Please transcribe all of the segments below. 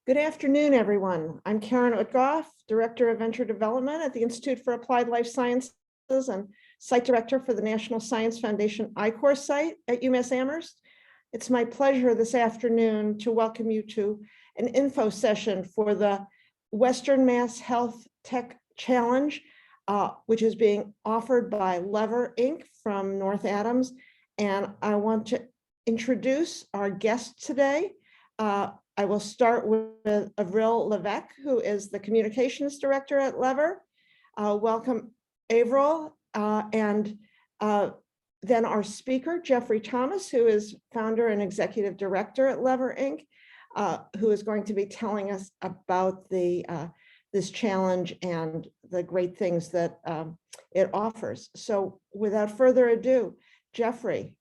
Good afternoon, everyone. I'm Karen Utgoff, Director of Venture Development at the Institute for Applied Life Sciences and Site Director for the National Science Foundation I-Course site at UMass Amherst. It's my pleasure this afternoon to welcome you to an info session for the Western Mass Health Tech Challenge, which is being offered by Lever Inc. from North Adams. And I want to introduce our guest today. I will start with Avril Levesque, who is the Communications Director at Lever. Welcome, Avril. And then our speaker, Jeffrey Thomas, who is founder and executive director at Lever Inc., who is going to be telling us about this challenge and the great things that it offers. So without further ado, Jeffrey,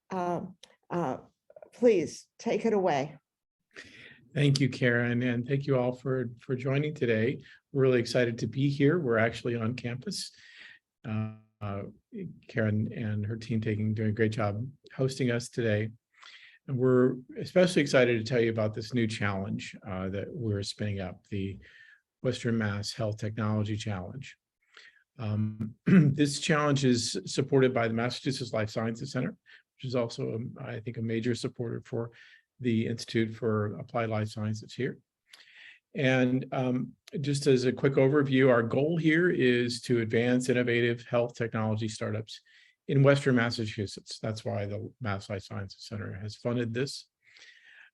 please take it away. Thank you, Karen, and thank you all for joining today. We're really excited to be here. We're actually on campus. Karen and her team doing a great job hosting us today. And we're especially excited to tell you about this new challenge that we're spinning up, the Western Mass Health Technology Challenge. This challenge is supported by the Massachusetts Life Sciences Center, which is also, I think, a major supporter for the Institute for Applied Life Sciences here. And just as a quick overview, our goal here is to advance innovative health technology startups in Western Massachusetts. That's why the Mass Life Sciences Center has funded this.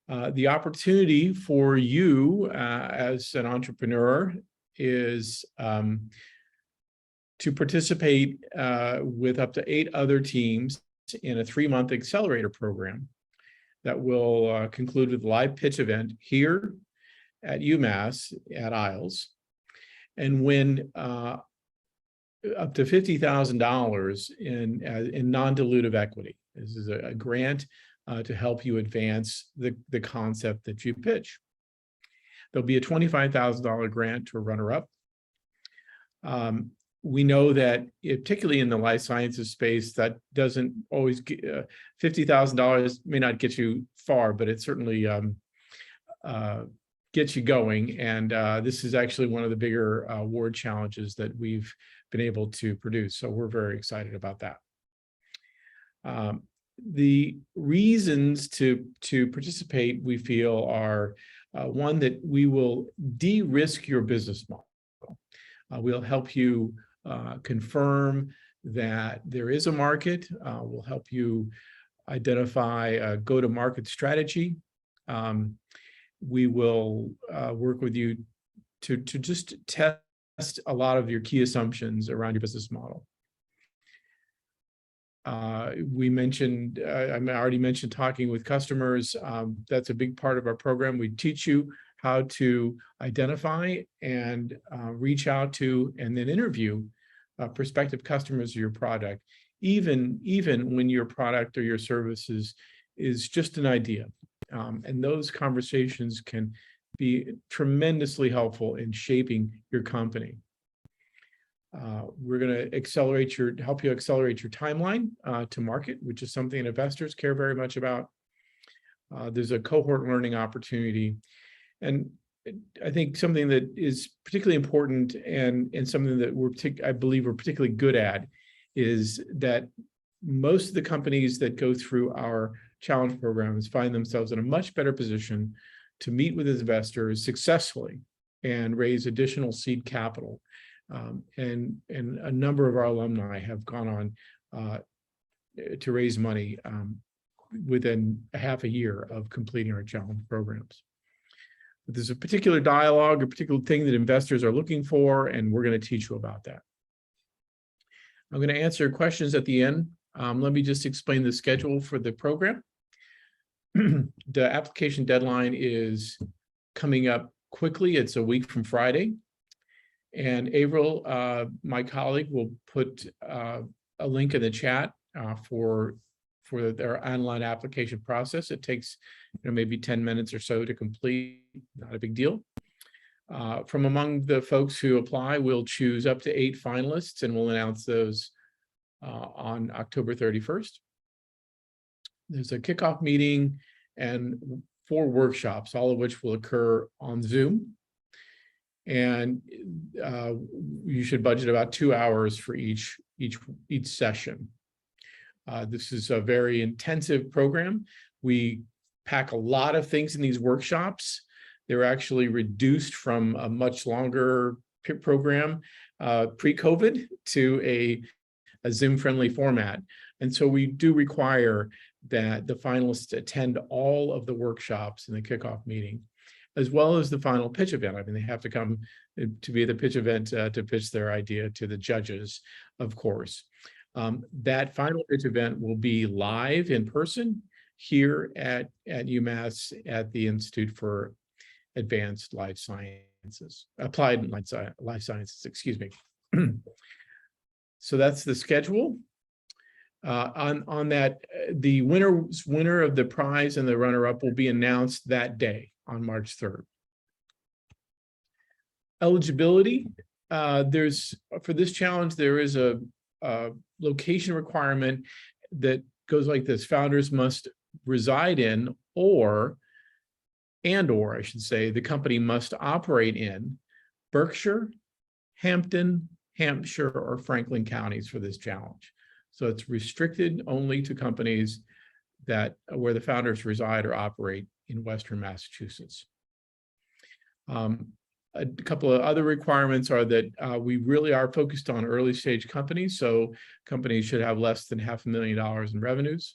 The opportunity for you as an entrepreneur is to participate with up to 8 other teams in a 3-month accelerator program that will conclude with a live pitch event here at UMass at IALS, and win up to $50,000 in non-dilutive equity. This is a grant to help you advance the concept that you pitch. There'll be a $25,000 grant to a runner-up. We know that, particularly in the life sciences space, that doesn't always get, $50,000 may not get you far, but it certainly gets you going. And this is actually one of the bigger award challenges that we've been able to produce. So we're very excited about that. The reasons to participate, we feel, are one, that we will de-risk your business model. We'll help you confirm that there is a market. We'll help you identify a go-to-market strategy. We will work with you to just test a lot of your key assumptions around your business model. We mentioned, I already mentioned talking with customers. That's a big part of our program. We teach you how to identify and reach out to and then interview prospective customers of your product, even when your product or your services is just an idea. And those conversations can be tremendously helpful in shaping your company. We're going to help you accelerate your timeline to market, which is something that investors care very much about. There's a cohort learning opportunity. And I think something that is particularly important and something that I believe we're particularly good at is that most of the companies that go through our challenge programs find themselves in a much better position to meet with investors successfully and raise additional seed capital. And a number of our alumni have gone on to raise money within a half a year of completing our challenge programs. But there's a particular dialogue, a particular thing that investors are looking for, and we're going to teach you about that. I'm going to answer questions at the end. Let me just explain the schedule for the program. The application deadline is coming up quickly. It's a week from Friday. And Avril, my colleague, will put a link in the chat for their online application process. It takes maybe 10 minutes or so to complete, not a big deal. From among the folks who apply, we'll choose up to 8 finalists, and we'll announce those on October 31st. There's a kickoff meeting, and 4 workshops, all of which will occur on Zoom. And you should budget about 2 hours for each session. This is a very intensive program. We pack a lot of things in these workshops. They're actually reduced from a much longer program pre-COVID to a Zoom-friendly format. And so we do require that the finalists attend all of the workshops in the kickoff meeting, as well as the final pitch event. I mean, they have to come to be at the pitch event to pitch their idea to the judges, of course. That final pitch event will be live in person here at UMass at the Institute for Advanced Life Sciences, Applied Life Sciences, excuse me. So that's the schedule. On that, the winner of the prize and the runner-up will be announced that day on March 3rd. Eligibility, for this challenge, there is a location requirement that goes like this: founders must reside in, or I should say, the company must operate in Berkshire, Hampden, Hampshire, or Franklin counties for this challenge. So it's restricted only to companies where the founders reside or operate in Western Massachusetts. A couple of other requirements are that we really are focused on early stage companies. So companies should have less than $500,000 in revenues.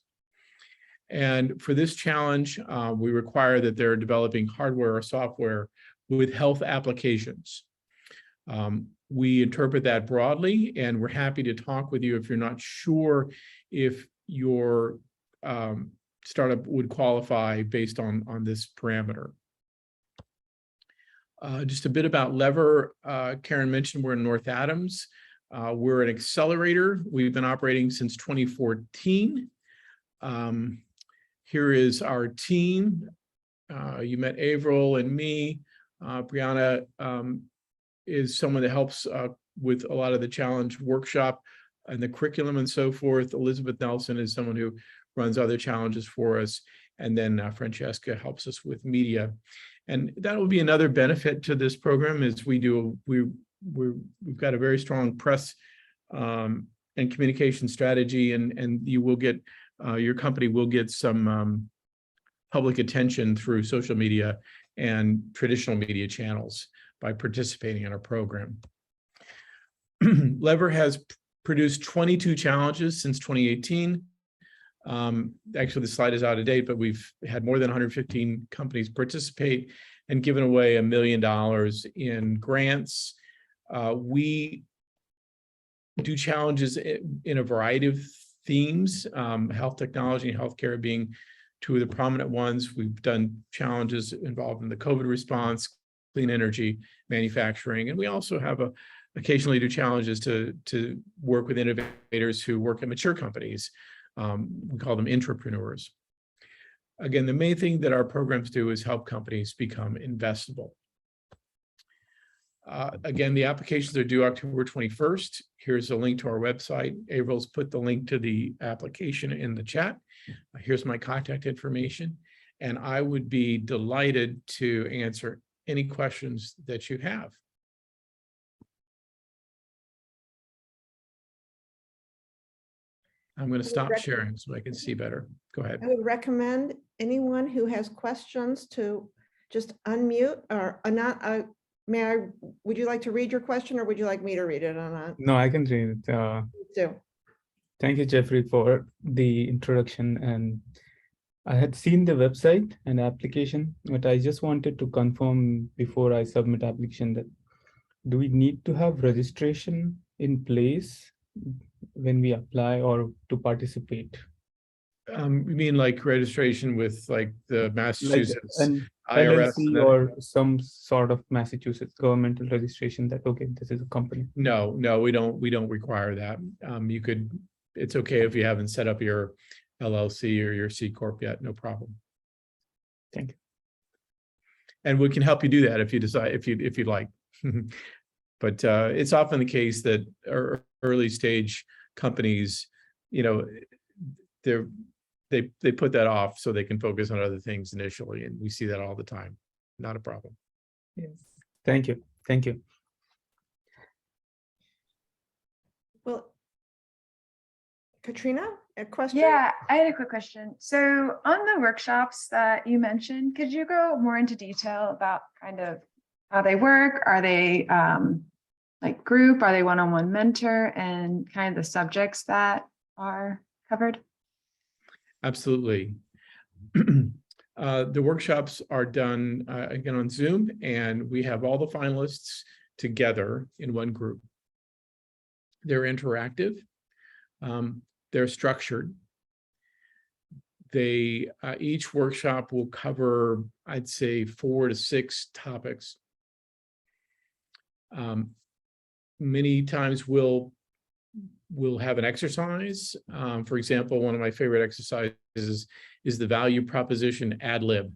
And for this challenge, we require that they're developing hardware or software with health applications. We interpret that broadly, and we're happy to talk with you if you're not sure if your startup would qualify based on this parameter. Just a bit about Lever. Karen mentioned we're in North Adams. We're an accelerator. We've been operating since 2014. Here is our team. You met Avril and me. Brianna is someone that helps with a lot of the challenge workshop and the curriculum and so forth. Elizabeth Nelson is someone who runs other challenges for us. And then Francesca helps us with media. And that will be another benefit to this program is we've got a very strong press and communication strategy, and you will get, your company will get some public attention through social media and traditional media channels by participating in our program. Lever has produced 22 challenges since 2018. Actually, the slide is out of date, but we've had more than 115 companies participate and given away $1 million in grants. We do challenges in a variety of themes, health technology and healthcare being two of the prominent ones. We've done challenges involved in the COVID response, clean energy, manufacturing, and we also have occasionally do challenges to work with innovators who work at mature companies. We call them intrapreneurs. Again, the main thing that our programs do is help companies become investable. Again, the applications are due October 21st. Here's a link to our website. Avril's put the link to the application in the chat. Here's my contact information, and I would be delighted to answer any questions that you have. I'm going to stop sharing so I can see better. Go ahead. I would recommend anyone who has questions to just unmute or not. Would you like to read your question, or would you like me to read it or not? No, I can read it. Do. Thank you, Jeffrey, for the introduction. And I had seen the website and application, but I just wanted to confirm before I submit application that do we need to have registration in place when we apply or to participate? You mean like registration with like the Massachusetts like an IRS LLC or some sort of Massachusetts governmental registration that, okay, this is a company? No, we don't require that. It's okay if you haven't set up your LLC or your C Corp yet, no problem. Thank you. And we can help you do that if you decide, if you'd like. But it's often the case that early stage companies, they're they put that off so they can focus on other things initially, and we see that all the time. Not a problem. Yes. Thank you. Thank you. Well, Katrina, a question? Yeah, I had a quick question. So on the workshops that you mentioned, could you go more into detail about kind of how they work? Are they like group? Are they one-on-one mentor, and kind of the subjects that are covered? Absolutely. The workshops are done again on Zoom, and we have all the finalists together in one group. They're interactive. They're structured. They each workshop will cover, I'd say, 4 to 6 topics. Many times we'll have an exercise. For example, one of my favorite exercises is the value proposition ad lib,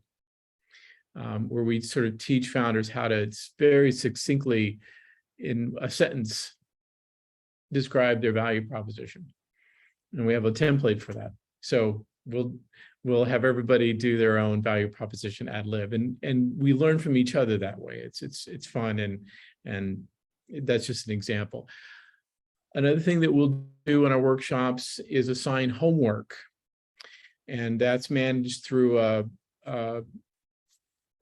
where we sort of teach founders how to very succinctly, in a sentence, describe their value proposition. And we have a template for that. So we'll have everybody do their own value proposition ad lib, and we learn from each other that way. It's fun, and that's just an example. Another thing that we'll do in our workshops is assign homework, and that's managed through our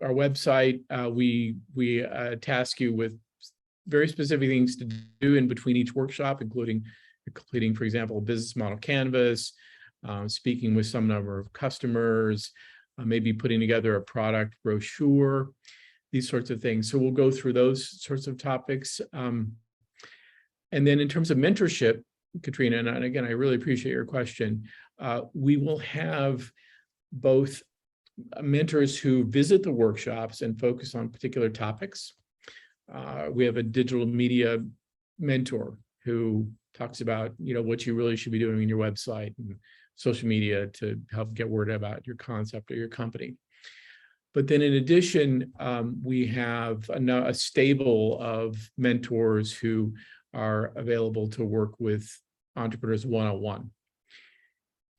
website. We task you with very specific things to do in between each workshop, including completing, for example, a business model canvas, speaking with some number of customers, maybe putting together a product brochure, these sorts of things. So we'll go through those sorts of topics. And then in terms of mentorship, Katrina, and again, I really appreciate your question, we will have both mentors who visit the workshops and focus on particular topics. We have a digital media mentor who talks about, what you really should be doing in your website and social media to help get word about your concept or your company. But then in addition, we have a stable of mentors who are available to work with entrepreneurs one-on-one.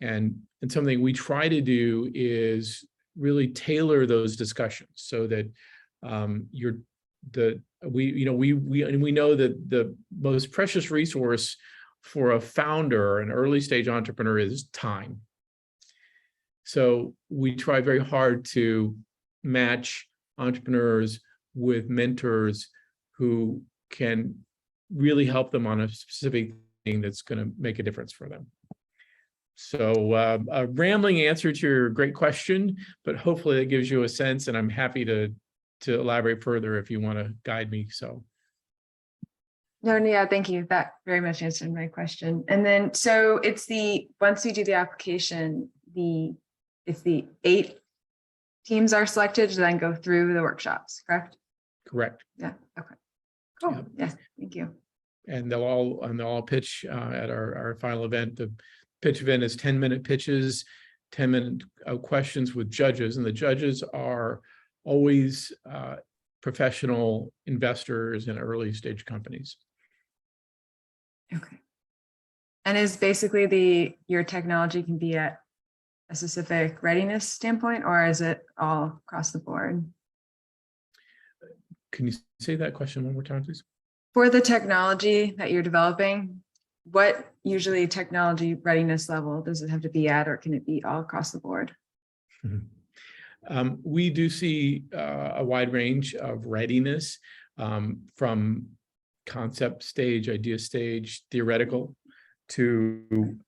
And something we try to do is really tailor those discussions so that we know that the most precious resource for a founder, an early stage entrepreneur, is time. So we try very hard to match entrepreneurs with mentors who can really help them on a specific thing that's going to make a difference for them. So a rambling answer to your great question, but hopefully it gives you a sense, and I'm happy to elaborate further if you want to guide me. So. No, yeah, thank you. That very much answered my question. And then, so it's once we do the application, it's the 8 teams are selected to then go through the workshops, correct? Correct. Yeah. Okay. Cool. Yep. Yes. Thank you. And they'll all pitch at our final event. The pitch event is 10-minute pitches, 10-minute questions with judges, and the judges are always professional investors in early stage companies. Okay. And is basically your technology can be at a specific readiness standpoint, or is it all across the board? Can you say that question one more time, please? For the technology that you're developing, what usually technology readiness level does it have to be at, or can it be all across the board? We do see a wide range of readiness, from concept stage, idea stage, theoretical, to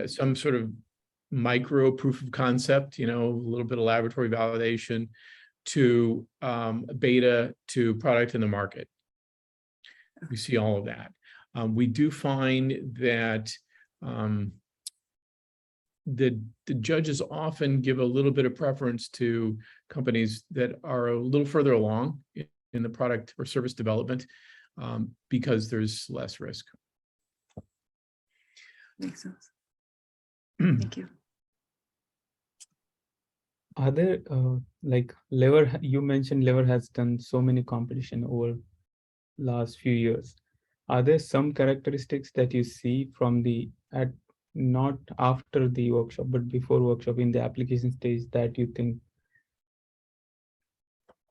some sort of micro proof of concept, a little bit of laboratory validation, to beta, to product in the market. We see all of that. We do find that the judges often give a little bit of preference to companies that are a little further along in the product or service development, because there's less risk. Makes sense. Thank you. Are there like Lever? You mentioned Lever has done so many competition over last few years. Are there some characteristics that you see from the not after the workshop, but before workshop in the application stage that you think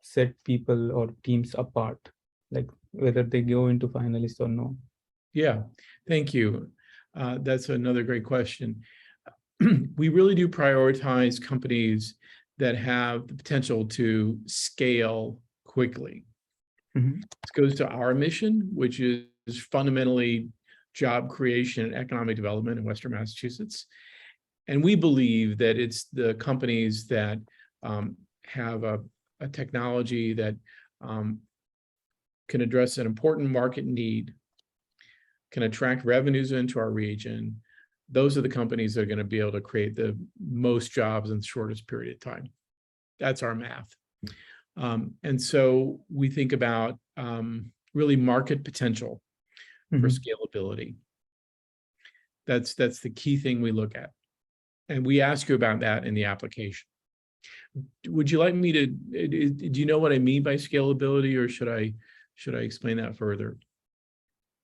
set people or teams apart, like whether they go into finalists or no? Yeah, thank you. That's another great question. We really do prioritize companies that have the potential to scale quickly. Mhm. This goes to our mission, which is fundamentally job creation and economic development in Western Massachusetts. And we believe that it's the companies that have a technology that can address an important market need, can attract revenues into our region. Those are the companies that are going to be able to create the most jobs in the shortest period of time. That's our math. And so we think about really market potential for scalability. That's the key thing we look at. And we ask you about that in the application. Would you like me to, do you know what I mean by scalability, or should I explain that further?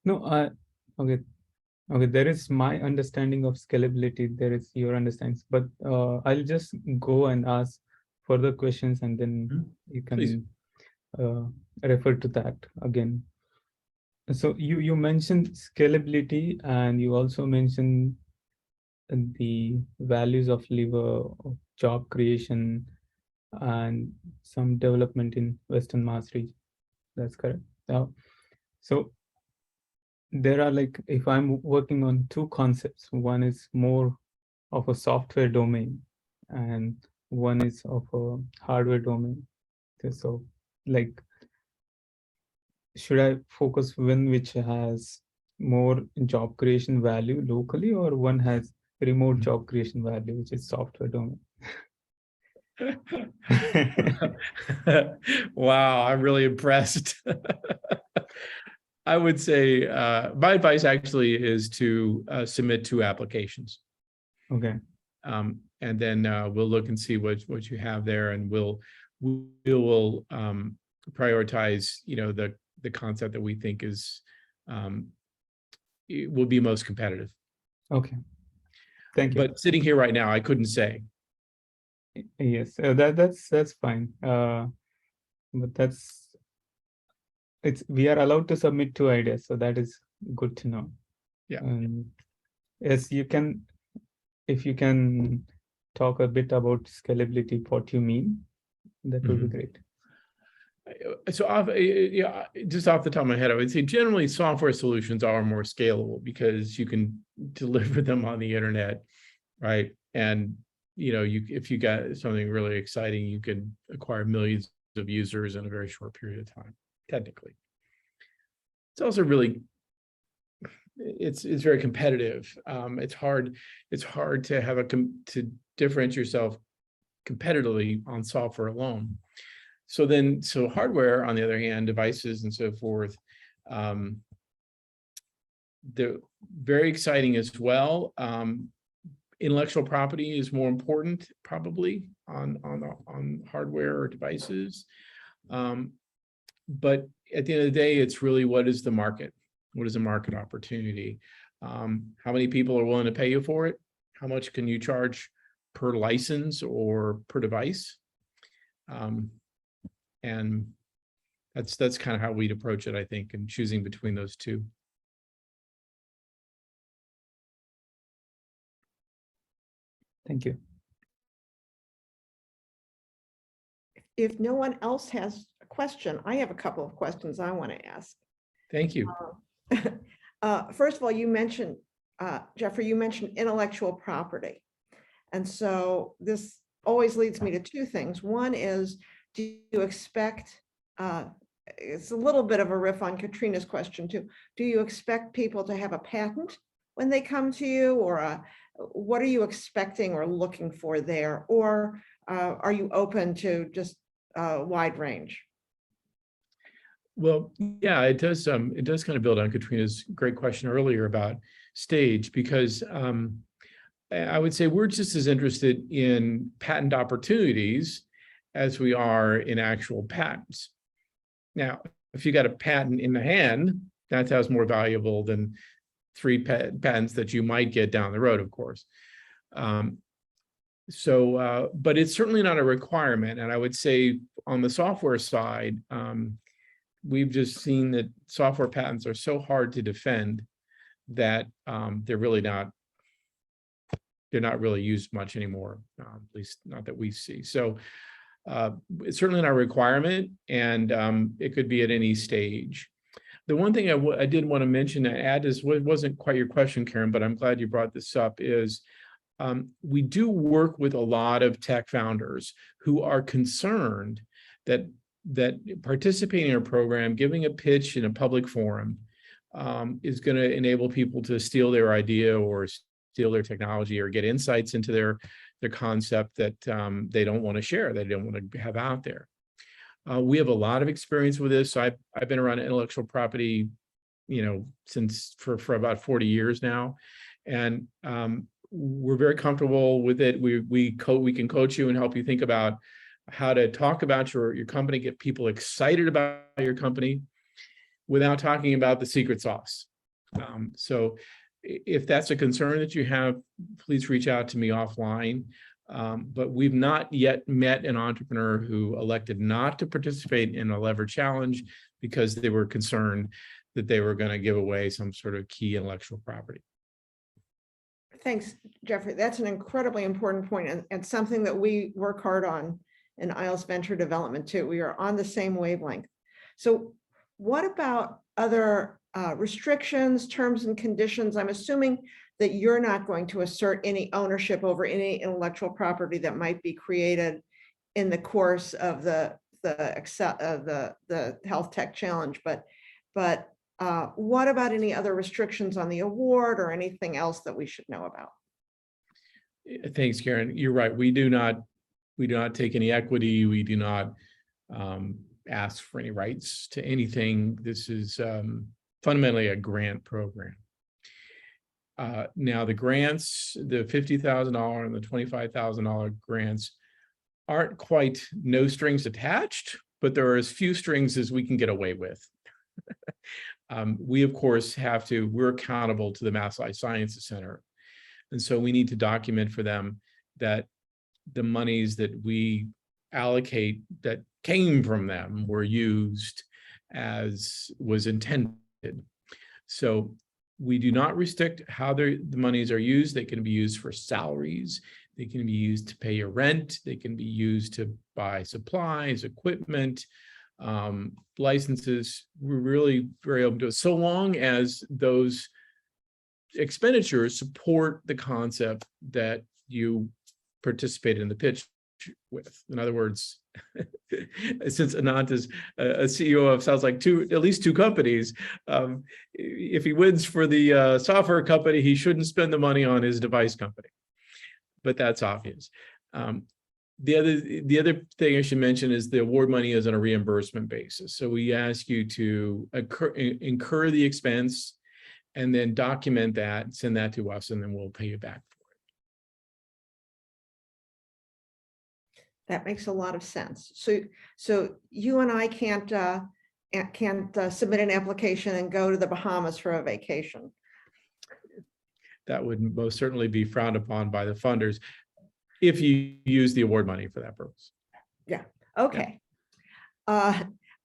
No, okay. Okay, there is my understanding of scalability, there is your understanding, but I'll just go and ask further questions and then you can refer to that again. So you mentioned scalability, and you also mentioned the values of lever of job creation and some development in Western Mass region. That's correct. So there are, like, if I'm working on two concepts, one is more of a software domain and one is of a hardware domain. So, like, should I focus one which has more job creation value locally, or one has remote job creation value, which is software domain? Wow, I'm really impressed. I would say my advice actually is to submit 2 applications. Okay. And then we'll look and see what you have there, and we'll prioritize, the concept that we think is it will be most competitive. Okay. Thank you. But sitting here right now, I couldn't say. Yes, that's fine. But we are allowed to submit 2 ideas, so that is good to know. Yeah. Yes, if you can talk a bit about scalability, what you mean, that would be great. So just off the top of my head, I would say generally software solutions are more scalable because you can deliver them on the internet, right? And if you got something really exciting, you can acquire millions of users in a very short period of time. Technically, it's also really it's very competitive. It's hard to have to differentiate yourself competitively on software alone. So hardware, on the other hand, devices and so forth, they're very exciting as well. Intellectual property is more important probably on hardware or devices. But at the end of the day, it's really, what is the market? What is the market opportunity? How many people are willing to pay you for it? How much can you charge per license or per device? And that's kind of how we'd approach it, I think, in choosing between those 2. Thank you. If no one else has a question, I have a couple of questions I want to ask. Thank you. First of all, you mentioned, Jeffrey, you mentioned intellectual property. And so this always leads me to 2 things. One is, do you expect, it's a little bit of a riff on Katrina's question too, do you expect people to have a patent when they come to you, or what are you expecting or looking for there? Or are you open to just a wide range? Well, yeah, it does kind of build on Katrina's great question earlier about stage, because I would say we're just as interested in patent opportunities as we are in actual patents. Now, if you got a patent in the hand, that sounds more valuable than three patents that you might get down the road, of course. But it's certainly not a requirement. And I would say on the software side, we've just seen that software patents are so hard to defend that they're not really used much anymore, at least not that we see. So it's certainly not a requirement, and it could be at any stage. The one thing I did want to mention and add is what wasn't quite your question, Karen, but I'm glad you brought this up, is we do work with a lot of tech founders who are concerned that participating in a program, giving a pitch in a public forum, is going to enable people to steal their idea or steal their technology or get insights into their concept that they don't want to share, they don't want to have out there. We have a lot of experience with this. I've been around intellectual property, since for about 40 years now, and we're very comfortable with it. We can coach you and help you think about how to talk about your company, get people excited about your company without talking about the secret sauce. So if that's a concern that you have, please reach out to me offline. But we've not yet met an entrepreneur who elected not to participate in a lever challenge because they were concerned that they were going to give away some sort of key intellectual property. Thanks, Jeffrey. That's an incredibly important point, and something that we work hard on in IALS Venture Development too. We are on the same wavelength. So what about other restrictions, terms and conditions? I'm assuming that you're not going to assert any ownership over any intellectual property that might be created in the course of the health tech challenge, but what about any other restrictions on the award or anything else that we should know about? Thanks, Karen. You're right. We do not take any equity. We do not ask for any rights to anything. This is fundamentally a grant program. Now the grants, the $50,000 and the $25,000 grants aren't quite no strings attached, but there are as few strings as we can get away with. We, of course, we're accountable to the Mass Life Sciences Center. And so we need to document for them that the monies that we allocate that came from them were used as was intended. So we do not restrict how the monies are used. They can be used for salaries. They can be used to pay your rent. They can be used to buy supplies, equipment, licenses. We're really very open to it, so long as those expenditures support the concept that you participated in the pitch with. In other words, since Anant is a CEO of, sounds like at least two companies, if he wins for the software company, he shouldn't spend the money on his device company. But that's obvious. The other thing I should mention is the award money is on a reimbursement basis. So we ask you to incur the expense and then document that, send that to us, and then we'll pay you back for it. That makes a lot of sense. So you and I can't submit an application and go to the Bahamas for a vacation. That would most certainly be frowned upon by the funders if you use the award money for that purpose. Yeah. Okay. Yeah.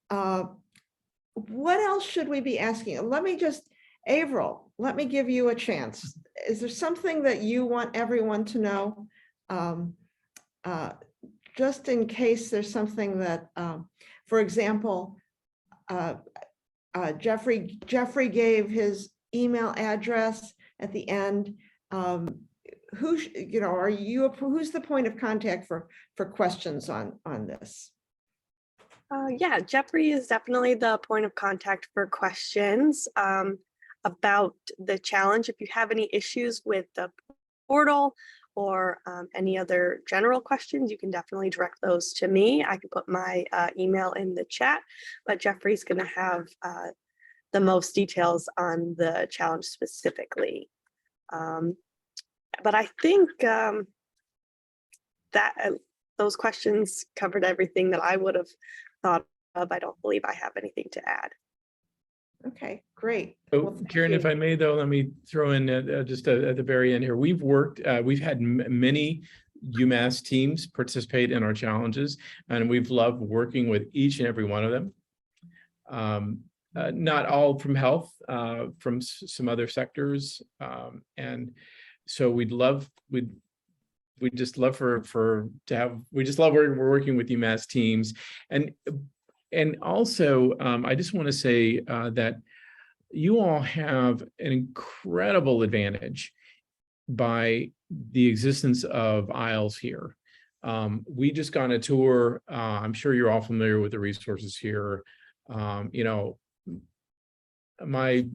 What else should we be asking? Averill, let me give you a chance. Is there something that you want everyone to know? Just in case there's something that, for example, Jeffrey gave his email address at the end. Who's the point of contact for questions on this? Yeah, Jeffrey is definitely the point of contact for questions about the challenge. If you have any issues with the portal or any other general questions, you can definitely direct those to me. I can put my email in the chat, but Jeffrey's going to have the most details on the challenge specifically. But I think that those questions covered everything that I would have thought of. I don't believe I have anything to add. Okay, great. So Well, thank Karen, if you. I may though, let me throw in just at the very end here. We've had many UMass teams participate in our challenges, and we've loved working with each and every one of them. Not all from health, from some other sectors. And so we just love we just love working with UMass teams. And also, I just want to say that you all have an incredible advantage by the existence of IALS here. We just got on a tour. I'm sure you're all familiar with the resources here. You know, my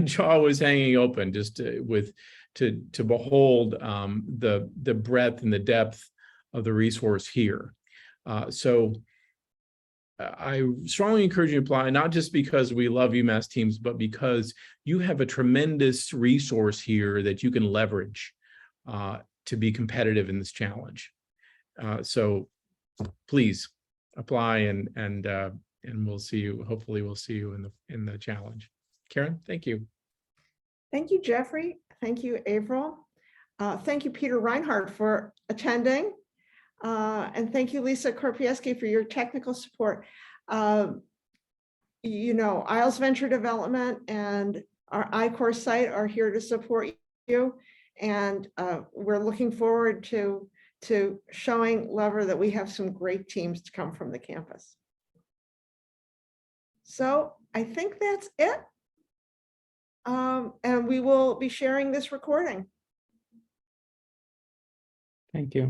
jaw was hanging open just to behold the breadth and the depth of the resource here. So I strongly encourage you to apply, not just because we love UMass teams, but because you have a tremendous resource here that you can leverage to be competitive in this challenge. So please apply, and we'll see you. Hopefully, we'll see you in the challenge. Karen, thank you. Thank you, Jeffrey. Thank you, April. Thank you, Peter Reinhardt, for attending. And thank you, Lisa Korpieski, for your technical support. You know, IALS Venture Development and our iCourse site are here to support you. And we're looking forward to showing Lever that we have some great teams to come from the campus. So I think that's it. And we will be sharing this recording. Thank you.